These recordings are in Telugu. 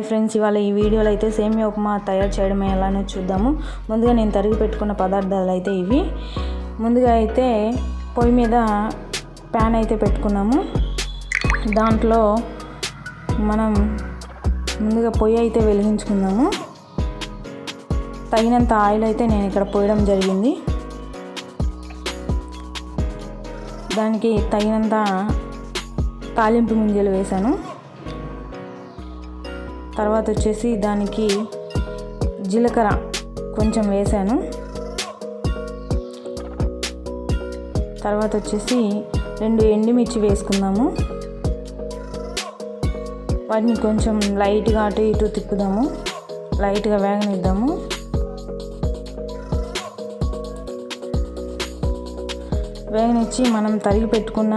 ఫ్రెండ్స్, ఇవాళ ఈ వీడియోలో అయితే సేమియా ఉప్మా తయారు చేయడం ఎలానో చూద్దాము. ముందుగా నేను తరిగి పెట్టుకున్న పదార్థాలు అయితే ఇవి. ముందుగా అయితే పొయ్యి మీద ప్యాన్ అయితే పెట్టుకున్నాము. దాంట్లో మనం ముందుగా పొయ్యి అయితే వెలిగించుకుందాము. తగినంత ఆయిల్ అయితే నేను ఇక్కడ పోయడం జరిగింది. దానికి తగినంత తాలింపు గింజలు వేసాను. తర్వాత వచ్చేసి దానికి జీలకర్ర కొంచెం వేసాను. తర్వాత వచ్చేసి 2 ఎండుమిర్చి వేసుకుందాము. వాటిని కొంచెం లైట్గా అటు ఇటు తిప్పుదాము. లైట్గా వేగనిద్దాము. వేగనిచ్చి మనం తరిగి పెట్టుకున్న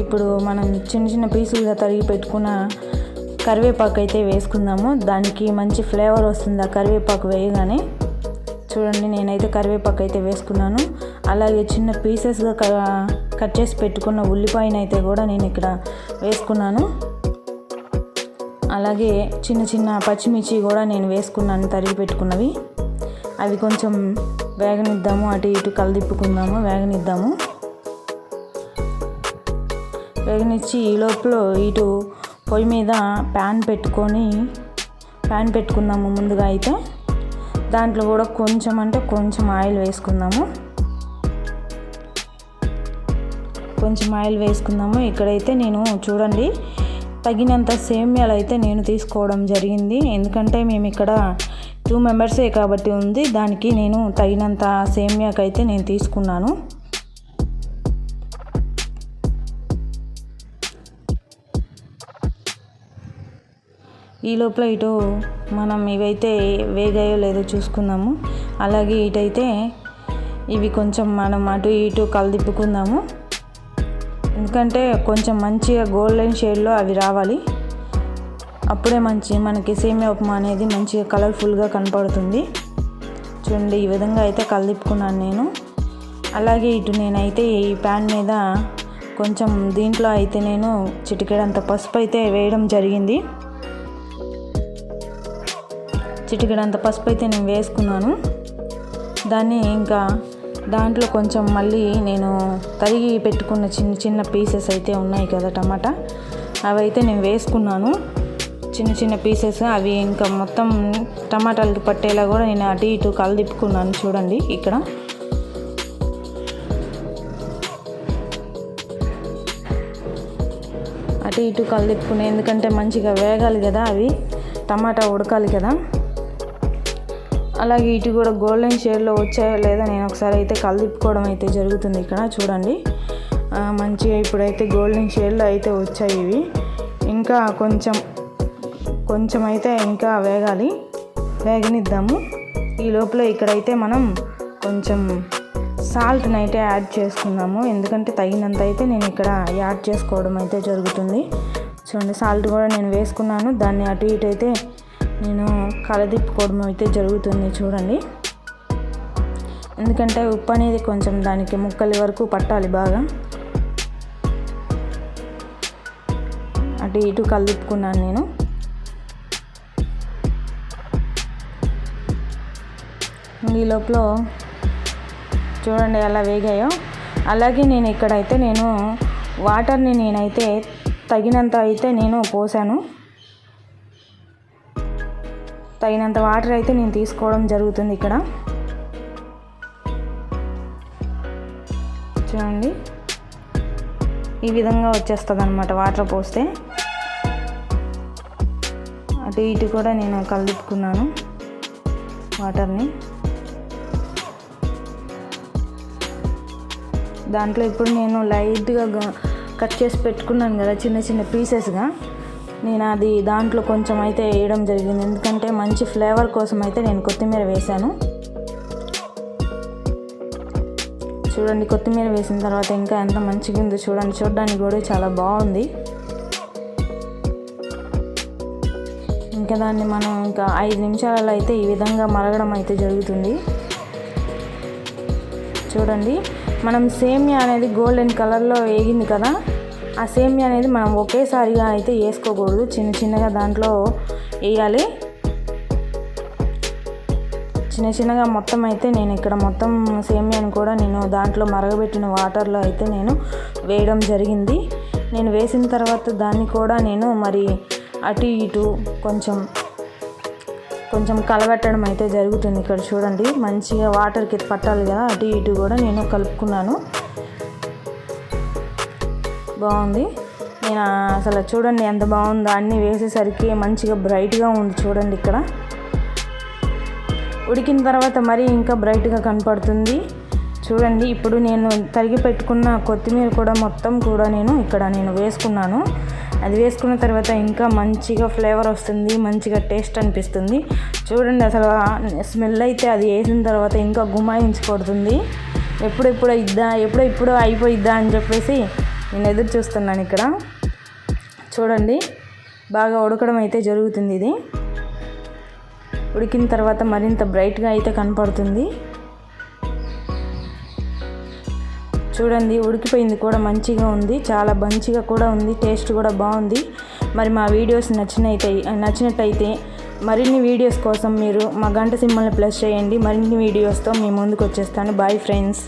ఇప్పుడు మనం చిన్న చిన్న పీసులుగా తరిగి పెట్టుకున్న కరివేపాకు అయితే వేసుకుందాము. దానికి మంచి ఫ్లేవర్ వస్తుంది ఆ కరివేపాకు వేయగానే. చూడండి, నేనైతే కరివేపాకు అయితే వేసుకున్నాను. అలాగే చిన్న పీసెస్గా కట్ చేసి పెట్టుకున్న ఉల్లిపాయను అయితే కూడా నేను ఇక్కడ వేసుకున్నాను. అలాగే చిన్న చిన్న పచ్చిమిర్చి కూడా నేను వేసుకున్నాను తరిగి పెట్టుకున్నవి. అవి కొంచెం వేగనిద్దాము. అటు ఇటు కలదిప్పుకుందాము, వేగనిద్దాము. వేగనిచ్చి ఈ లోపల ఇటు పొయ్యి మీద ప్యాన్ పెట్టుకుందాము. ముందుగా అయితే దాంట్లో కూడా కొంచెం ఆయిల్ వేసుకుందాము. కొంచెం ఆయిల్ వేసుకుందాము. ఇక్కడైతే నేను చూడండి తగినంత సేమ్యాలు అయితే నేను తీసుకోవడం జరిగింది. ఎందుకంటే మేము ఇక్కడ 2 మెంబర్సే కాబట్టి ఉంది. దానికి నేను తగినంత సేమ్యాకైతే నేను తీసుకున్నాను. ఈ లోపల ఇటు మనం ఇవైతే వేగాయో లేదో చూసుకుందాము. అలాగే ఇటైతే ఇవి కొంచెం మనం అటు ఇటు కలదిప్పుకుందాము. ఎందుకంటే కొంచెం మంచిగా గోల్డెన్ షేడ్లో అవి రావాలి. అప్పుడే మనకి సేమియా ఉప్మా అనేది మంచిగా కలర్ఫుల్గా కనపడుతుంది. చూడండి, ఈ విధంగా అయితే కలదిప్పుకున్నాను నేను. అలాగే ఇటు నేనైతే ఈ ప్యాన్ మీద కొంచెం దీంట్లో అయితే నేను చిటికెడంత పసుపు అయితే వేయడం జరిగింది. చిటికెడంత పసుపు అయితే నేను వేసుకున్నాను. దాన్ని ఇంకా దాంట్లో కొంచెం మళ్ళీ నేను తరిగి పెట్టుకున్న చిన్న చిన్న పీసెస్ అయితే ఉన్నాయి కదా టమాటా, అవి అయితే నేను వేసుకున్నాను. చిన్న చిన్న పీసెస్ అవి ఇంకా మొత్తం టమాటాలకి పట్టేలా కూడా నేను అటు ఇటు కలదిప్పుకున్నాను. చూడండి, ఇక్కడ అటు ఇటు కలదిప్పుకునే, ఎందుకంటే మంచిగా వేగాలి కదా, అవి టమాటా ఉడకాలి కదా. అలాగే ఇటు కూడా గోల్డెన్ షేడ్లో వచ్చాయో లేదా నేను ఒకసారి అయితే కలదిప్పుకోవడం అయితే జరుగుతుంది. ఇక్కడ చూడండి, మంచిగా ఇప్పుడైతే గోల్డెన్ షేడ్లో అయితే వచ్చాయి ఇవి. ఇంకా కొంచెం అయితే ఇంకా వేగనిద్దాము. ఈ లోపల ఇక్కడైతే మనం కొంచెం సాల్ట్ని అయితే యాడ్ చేసుకుందాము. ఎందుకంటే తగినంత అయితే నేను ఇక్కడ యాడ్ చేసుకోవడం అయితే జరుగుతుంది. చూడండి, సాల్ట్ కూడా నేను వేసుకున్నాను. దాన్ని అటు ఇటు అయితే నేను కలదిప్పుకోవడం అయితే జరుగుతుంది. చూడండి, ఎందుకంటే ఉప్పు అనేది కొంచెం దానికి ముక్కల వరకు పట్టాలి బాగా. అటు ఇటు కలదిప్పుకున్నాను నేను. ఈ లోపల చూడండి ఎలా వేగాయో. అలాగే నేను ఇక్కడైతే వాటర్ని నేనైతే తగినంత అయితే నేను పోసాను. తగినంత వాటర్ అయితే నేను తీసుకోవడం జరుగుతుంది ఇక్కడ. చూడండి, ఈ విధంగా వచ్చేస్తుంది అన్నమాట వాటర్ పోస్తే. అటు ఇటు కూడా నేను కలదిప్పుకున్నాను వాటర్ని. దాంట్లో ఇప్పుడు నేను లైట్గా కట్ చేసి పెట్టుకున్నాను కదా చిన్న చిన్న పీసెస్గా, నేను అది దాంట్లో కొంచెం అయితే వేయడం జరిగింది. ఎందుకంటే మంచి ఫ్లేవర్ కోసం అయితే నేను కొత్తిమీర వేసాను. చూడండి, కొత్తిమీర వేసిన తర్వాత ఇంకా ఎంత మంచిగా ఉందో చూడండి. చూడడానికి కూడా చాలా బాగుంది. ఇంకా దాన్ని మనం ఇంకా 5 నిమిషాలలో అయితే ఈ విధంగా మరగడం అయితే జరుగుతుంది. చూడండి, మనం సేమియా అనేది గోల్డెన్ కలర్లో వేగింది కదా, ఆ సేమియా అనేది మనం ఒకేసారిగా అయితే వేసుకోకూడదు. చిన్న చిన్నగా దాంట్లో వేయాలి. చిన్న చిన్నగా మొత్తం అయితే నేను ఇక్కడ మొత్తం సేమియాను కూడా నేను దాంట్లో మరగబెట్టిన వాటర్లో అయితే నేను వేయడం జరిగింది. నేను వేసిన తర్వాత దాన్ని కూడా నేను మరి అటు ఇటు కొంచెం కలబెట్టడం అయితే జరుగుతుంది. ఇక్కడ చూడండి, మంచిగా వాటర్కి పట్టాలి కదా, అటు ఇటు కూడా నేను కలుపుకున్నాను. బాగుంది. నేను అసలు చూడండి ఎంత బాగుందో, అన్నీ వేసేసరికి మంచిగా బ్రైట్గా ఉంది చూడండి. ఇక్కడ ఉడికిన తర్వాత మరి ఇంకా బ్రైట్గా కనపడుతుంది చూడండి. ఇప్పుడు నేను తరిగి పెట్టుకున్న కొత్తిమీర కూడా మొత్తం కూడా నేను వేసుకున్నాను. అది వేసుకున్న తర్వాత ఇంకా మంచిగా ఫ్లేవర్ వస్తుంది, మంచిగా టేస్ట్ అనిపిస్తుంది చూడండి. అసలు స్మెల్ అయితే అది వేసిన తర్వాత ఇంకా గుమాయించిపోతుంది. ఎప్పుడెప్పుడు అయిపోయిద్దా అని చెప్పేసి నేను ఎదురు చూస్తున్నాను. ఇక్కడ చూడండి, బాగా ఉడకడం అయితే జరుగుతుంది. ఇది ఉడికిన తర్వాత మరింత బ్రైట్గా అయితే కనపడుతుంది చూడండి. ఉడికిపోయింది కూడా, మంచిగా ఉంది, చాలా మంచిగా కూడా ఉంది, టేస్ట్ కూడా బాగుంది. మరి మా వీడియోస్ నచ్చినట్టయితే మరిన్ని వీడియోస్ కోసం మీరు మా గంట సింబల్ని ప్రెస్ చేయండి. మరిన్ని వీడియోస్తో మీ ముందుకు వచ్చేస్తాను. Bye friends.